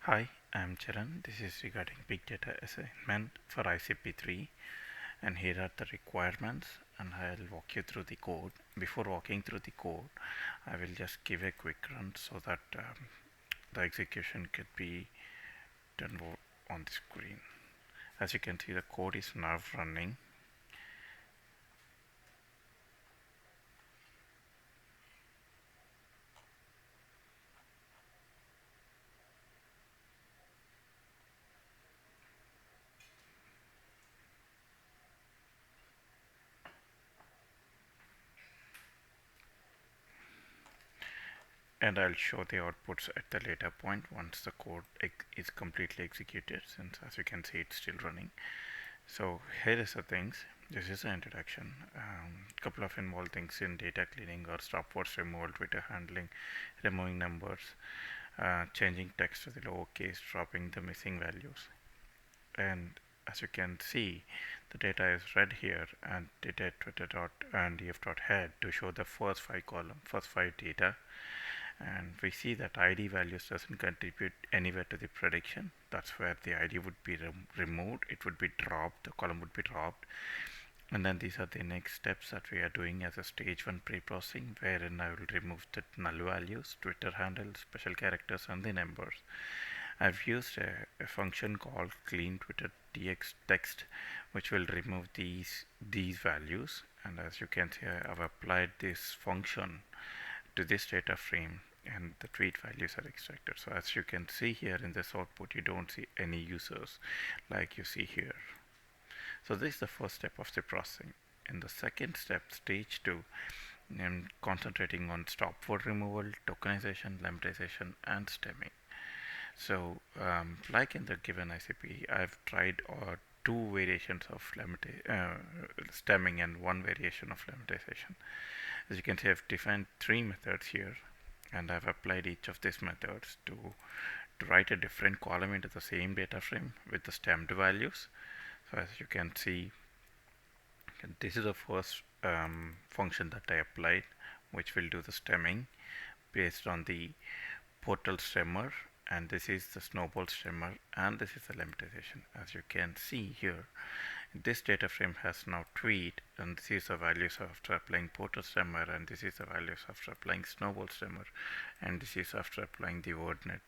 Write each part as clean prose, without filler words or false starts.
Hi, I'm Charan. This is regarding big data assignment for ICP3, and here are the requirements, and I'll walk you through the code. Before walking through the code, I will just give a quick run so that the execution could be done on the screen. As you can see, the code is now running. And I'll show the outputs at the later point once the code is completely executed, since as you can see it's still running. So here is the things. This is an introduction. Couple of involved things in data cleaning or stopwords removal, Twitter handling, removing numbers, changing text to the lowercase, dropping the missing values. And as you can see, the data is read here, and data Twitter dot and df dot head to show the first five data, and we see that ID values doesn't contribute anywhere to the prediction. That's where the ID would be removed. It would be dropped. The column would be dropped. And then these are the next steps that we are doing as a stage 1 pre-processing, wherein I will remove the null values, Twitter handles, special characters, and the numbers. I've used a function called clean Twitter text, which will remove these values. And as you can see, I've applied this function to this data frame, and the tweet values are extracted. So as you can see here in this output, you don't see any users like you see here. So this is the first step of the processing. In the second step, stage 2, I'm concentrating on stop word removal, tokenization, lemmatization, and stemming. So like in the given ICP, I've tried two variations of stemming and one variation of lemmatization. As you can see, I've defined three methods here, and I've applied each of these methods to write a different column into the same data frame with the stemmed values. So as you can see, this is the first function that I applied, which will do the stemming based on the portal stemmer, and this is the snowball stemmer, and this is the lemmatization. As you can see here, this data frame has now tweet, and this is the values after applying portal stemmer, and this is the values after applying snowball stemmer, and this is after applying the wordnet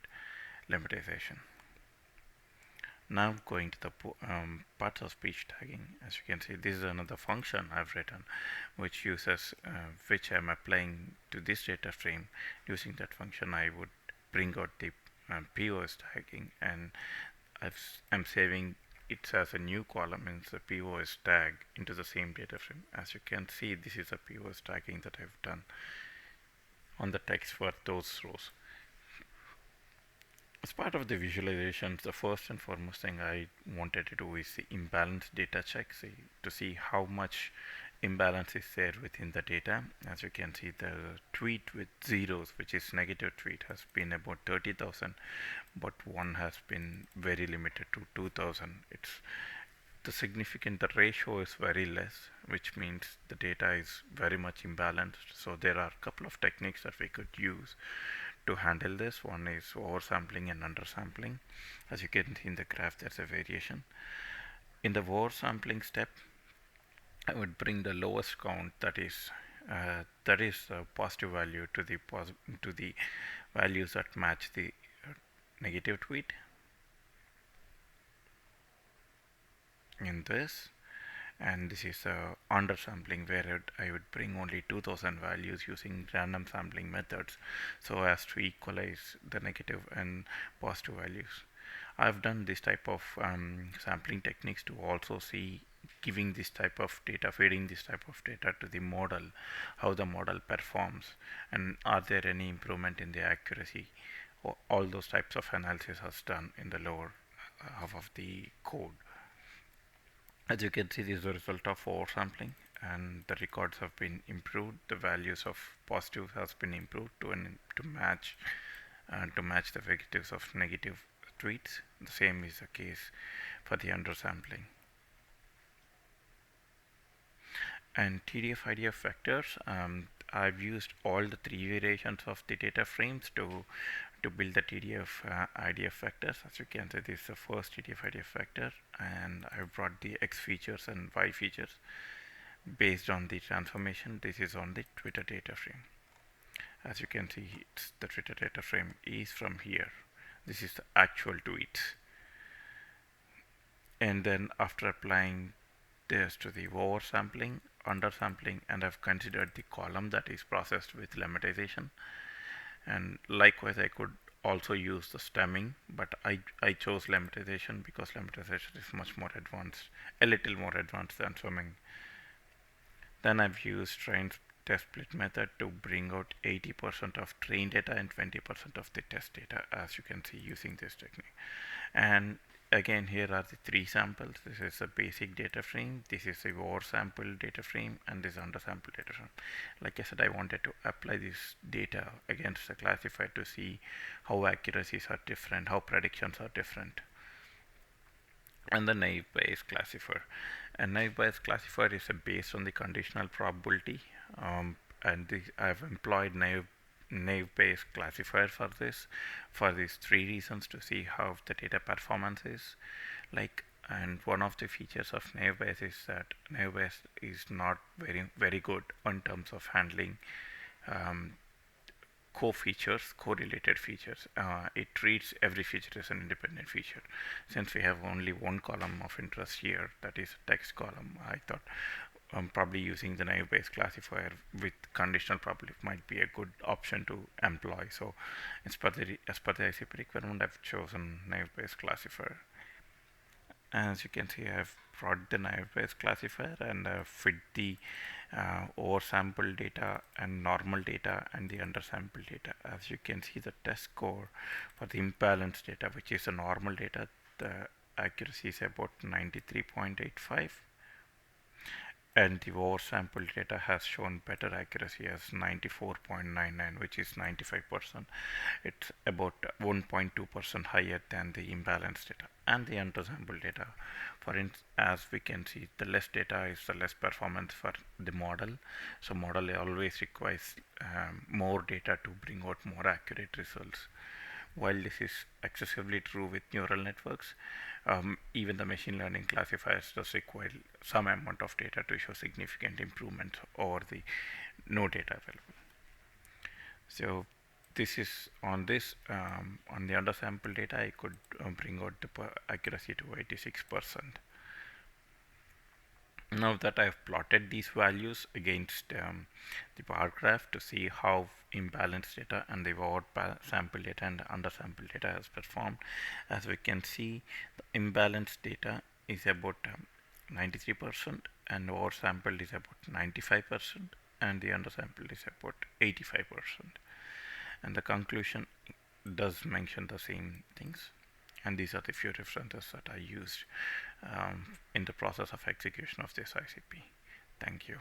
lemmatization. Now going to the parts of speech tagging. As you can see, this is another function I've written, which uses which I'm applying to this data frame. Using that function, I would bring out the POS tagging, and I'm saving it as a new column in the POS tag into the same data frame. As you can see, this is a POS tagging that I've done on the text for those rows. As part of the visualizations, the first and foremost thing I wanted to do is the imbalance data check, to see how much imbalance is there within the data. As you can see, the tweet with zeros, which is negative tweet, has been about 30,000, but one has been very limited to 2,000. The ratio is very less, which means the data is very much imbalanced. So there are a couple of techniques that we could use to handle this. One is oversampling and undersampling. As you can see in the graph, there's a variation. In the oversampling step, I would bring the lowest count, that is a positive value, to the values that match the negative tweet. In this, and this is undersampling, where I would bring only 2000 values using random sampling methods, so as to equalize the negative and positive values. I've done this type of sampling techniques to also see giving this type of data, feeding this type of data to the model, how the model performs, and are there any improvement in the accuracy. All those types of analysis is done in the lower half of the code. As you can see, this is the result of oversampling, and the records have been improved. The values of positives has been improved to match the negatives of negative tweets. The same is the case for the undersampling. And TDF IDF vectors, I've used all the three variations of the data frames to to build the TDF IDF vectors. As you can see, this is the first TDF IDF vector, and I've brought the X features and Y features based on the transformation. This is on the Twitter data frame. As you can see, the Twitter data frame is from here. This is the actual tweets. And then after applying this to the oversampling, undersampling, and I've considered the column that is processed with lemmatization. And likewise, I could also use the stemming, but I chose lemmatization because lemmatization is much more advanced, a little more advanced than swimming. Then I've used train test split method to bring out 80% of train data and 20% of the test data, as you can see using this technique. And again, here are the three samples. This is a basic data frame, this is a oversample data frame, and this undersample data frame. Like I said, I wanted to apply this data against the classifier to see how accuracies are different, how predictions are different. And the naive Bayes classifier. And naive Bayes classifier is based on the conditional probability, and I've employed naive Bayes classifier for this, for these three reasons: to see how the data performance is like. And one of the features of naive Bayes is that naive Bayes is not very good in terms of handling co-features, correlated features. It treats every feature as an independent feature. Since we have only one column of interest here, that is text column, I thought probably using the naive Bayes classifier with conditional probability might be a good option to employ. So as per the ICP requirement, I've chosen naive Bayes classifier. As you can see, I've brought the naive Bayes classifier and fit the oversample data and normal data and the undersample data. As you can see, the test score for the imbalance data, which is the normal data, the accuracy is about 93.85, and the oversample data has shown better accuracy as 94.99, which is 95%. It's about 1.2% higher than the imbalance data. And the undersample data, as we can see, the less data is the less performance for the model. So model always requires more data to bring out more accurate results. While this is excessively true with neural networks, even the machine learning classifiers does require some amount of data to show significant improvements over the no data available. So this is on this on the undersample data, I could bring out the accuracy to 86%. Now that I've plotted these values against the bar graph to see how imbalanced data and the sample data and undersample data has performed, as we can see, the imbalanced data is about 93% and oversampled is about 95% and the undersampled is about 85%. And the conclusion does mention the same things. And these are the few references that I used in the process of execution of this ICP. Thank you.